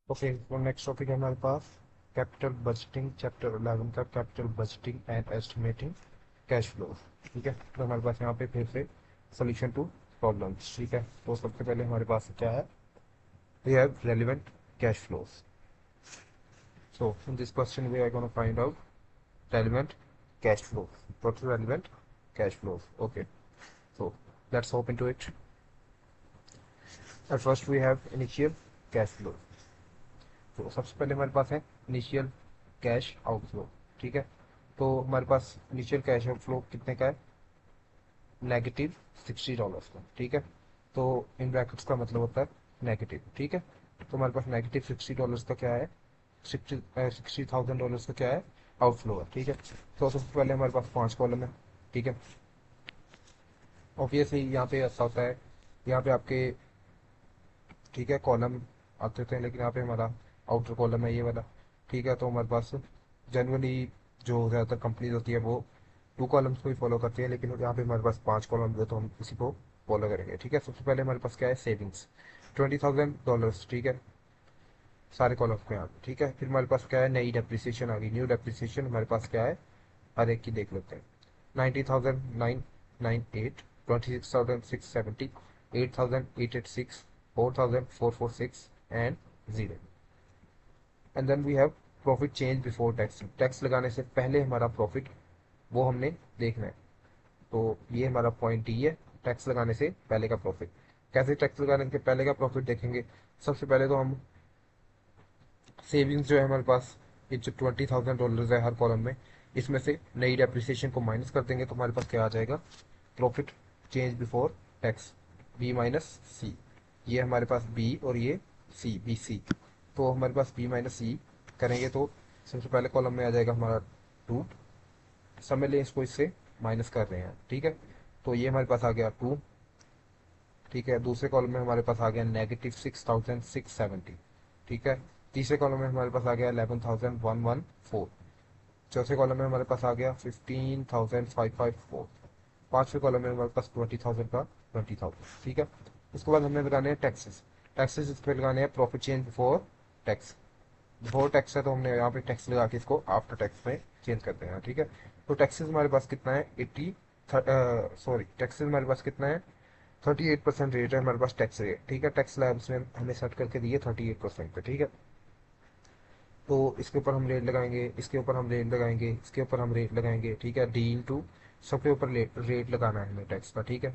Okay, तो next topic है हमारे पास कैपिटल बजटिंग, चैप्टर 11 का capital budgeting and estimating cash flow. ठीक है, तो हमारे पास यहाँ पे फिर से सोल्यूशन टू प्रॉब्लम्स। ठीक है, तो सबसे पहले हमारे पास क्या है, we have relevant cash flows. So in this question we are gonna find out relevant cash flow. What's relevant cash flows? Okay, so let's hop into it. At first we have initial cash flow. तो सबसे पहले हमारे पास है initial cash outflow. ठीक है, तो हमारे पास initial cash outflow कितने का है, -$60 का। ठीक है, तो इन ब्रैकेट्स का मतलब होता है नेगेटिव। ठीक है, तो हमारे पास -$60 का क्या है, $60,000 का क्या है, आउटफ्लो है। ठीक है, तो सबसे पहले हमारे पास 5 कॉलम है। ठीक है, ऑब्वियसली यहाँ पे ऐसा होता है, यहाँ पे आपके, ठीक है, कॉलम आते थे, लेकिन यहाँ पे हमारा आउटर कॉलम है ये वाला। ठीक है, तो हमारे पास जनरली जो ज़्यादातर कंपनीज होती है वो 2 कॉलम्स को ही फॉलो करती है, लेकिन यहाँ पे हमारे पास 5 कॉलम है तो हम इसी को फॉलो करेंगे। ठीक है, सबसे पहले हमारे पास क्या है, सेविंग्स $20,000। ठीक है, सारे कॉलम्स में आ गए। ठीक है, फिर हमारे पास क्या है, नई डेप्रिसिएशन आ गई। न्यू डेप्रिसिएशन हमारे पास क्या है, हर एक की देख लेते हैं। 90,998, 26,670, 8,886, 4,446 and 0। And then we have profit change before tax. Tax लगाने से पहले हमारा प्रॉफिट वो हमने देखना है। तो ये हमारा पॉइंट डी है, टैक्स लगाने से पहले का प्रॉफिट। कैसे टैक्स लगाने के पहले का प्रॉफिट देखेंगे, सबसे पहले तो हम सेविंग्स जो है हमारे पास, ये जो $20,000 है हर कॉलम में, इसमें से नई डेप्रिसिएशन को माइनस कर देंगे तो हमारे पास क्या आ जाएगा, profit change before tax, B minus C. ये हमारे पास बी और ये सी, बी सी। तो हमारे पास बी माइनस सी करेंगे तो सबसे पहले कॉलम में आ जाएगा हमारा 2। समझ लें इसको, इससे माइनस कर रहे हैं। ठीक है, तो ये हमारे पास आ गया 2। ठीक है, दूसरे कॉलम में हमारे पास आ गया -$6,670। ठीक है, तीसरे कॉलम में हमारे पास आ गया 11,114। चौथे कॉलम में हमारे पास आ गया 15,554। पांचवें कॉलम में हमारे पास 20,000 का 20,000। ठीक है, उसके बाद हमें लगाने हैं टैक्सेस। टैक्सेस इस पर लगाने हैं profit change before tax. Before tax है तो हमने यहाँ पे टैक्स लगा के इसको आफ्टर टैक्स में चेंज करते हैं। ठीक है, तो टैक्सेस हमारे पास कितना है, 80, सॉरी, टैक्सेस हमारे पास कितना है, 38% रेट है हमारे पास टैक्स रेट। ठीक है, टैक्स लैब्स ने हमें सेट करके दिए 38% पे। ठीक है, तो इसके ऊपर हम रेट लगाएंगे, इसके ऊपर हम रेट लगाएंगे, इसके ऊपर हम रेट लगाएंगे। ठीक है, डी इंटू सबके ऊपर रेट लगाना है हमें टैक्स का। ठीक है,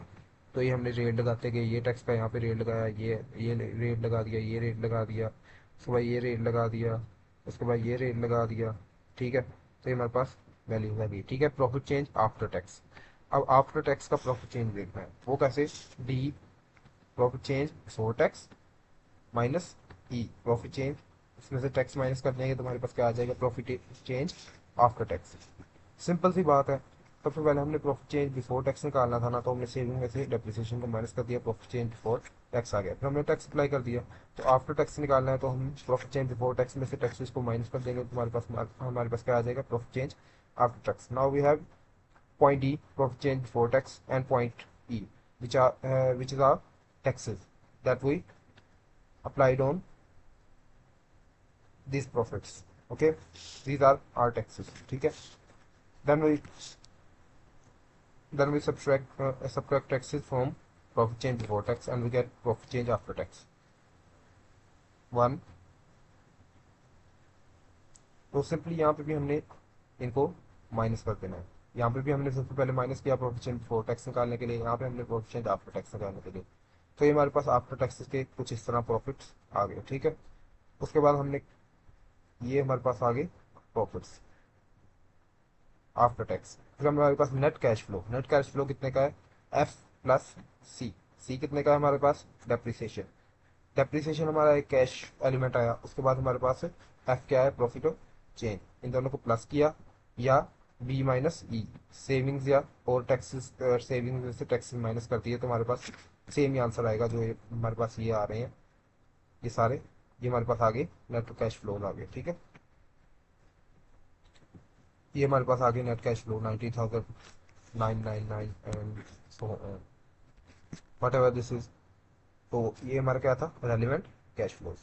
तो ये हमने रेट लगाते गए, ये टैक्स का यहाँ पे रेट लगाया, ये रेट लगा दिया, ये रेट लगा दिया, उसके बाद ये रेट लगा दिया, उसके बाद ये रेट लगा दिया। ठीक है, तो ये हमारे पास वैल्यू लगी। ठीक है, प्रॉफिट चेंज आफ्टर टैक्स। अब आफ्टर टैक्स का प्रॉफिट चेंज देखना है, वो कैसे, D profit change before tax minus E profit change, इसमें से टैक्स माइनस कर देंगे तो हमारे पास क्या आ जाएगा, profit change after tax. Simple सी बात है, सबसे पहले हमने प्रॉफिट चेंज बिफोर टैक्स निकालना था ना, तो हमने सेविंग में से डेप्रिसिएशन को माइनस कर दिया, प्रॉफिट चेंज बिफोर टैक्स आ गया। फिर हमने टैक्स अप्लाई कर दिया, तो आफ्टर टैक्स निकालना है तो हम प्रॉफिट चेंज बिफोर टैक्स में से टैक्सेस को माइनस कर देंगे तो हमारे पास क्या आ जाएगा, profit change after tax. Now we have point D, profit change before tax, and point E, which are taxes that we applied on these profits. Okay, these are our taxes. ठीक है, then we subtract taxes from profit change before tax and we get profit change after tax 1। तो simply यहाँ पे भी हमने इनको minus कर देना है। यहाँ पे भी हमने सबसे पहले माइनस किया प्रॉफिट चेंज बिफोर टैक्स निकालने के लिए, यहाँ पे हमने प्रॉफिट चेंज आफ्टर टैक्स निकालने के लिए। तो ये हमारे पास आफ्टर टैक्सेस के कुछ इस तरह प्रॉफिट्स आ गए। ठीक है, उसके बाद हमने, ये हमारे पास आ गए प्रॉफिट्स आफ्टर टैक्स। फिर हमारे पास net cash flow. Net cash flow कितने का है, एफ प्लस सी। सी कितने का है हमारे पास, डेप्रिसिएशन। डेप्रिसिएशन हमारा एक कैश एलिमेंट आया, उसके बाद हमारे पास एफ क्या है, प्रॉफिट ऑफ चेंज। इन दोनों को प्लस किया, या बी माइनस ई, सेविंग्स या और टैक्सेस, सेविंग्स में से टैक्सेस माइनस कर दिए तो हमारे पास सेम ही आंसर आएगा जो ये हमारे पास ये आ रहे हैं, ये सारे, ये हमारे पास आगे नेट कैश फ्लो आ गए। ठीक है, ये हमारे पास आगे net cash flow 90,999 and so what ever this is. तो ये हमारा क्या था, रेलिवेंट कैश फ्लो।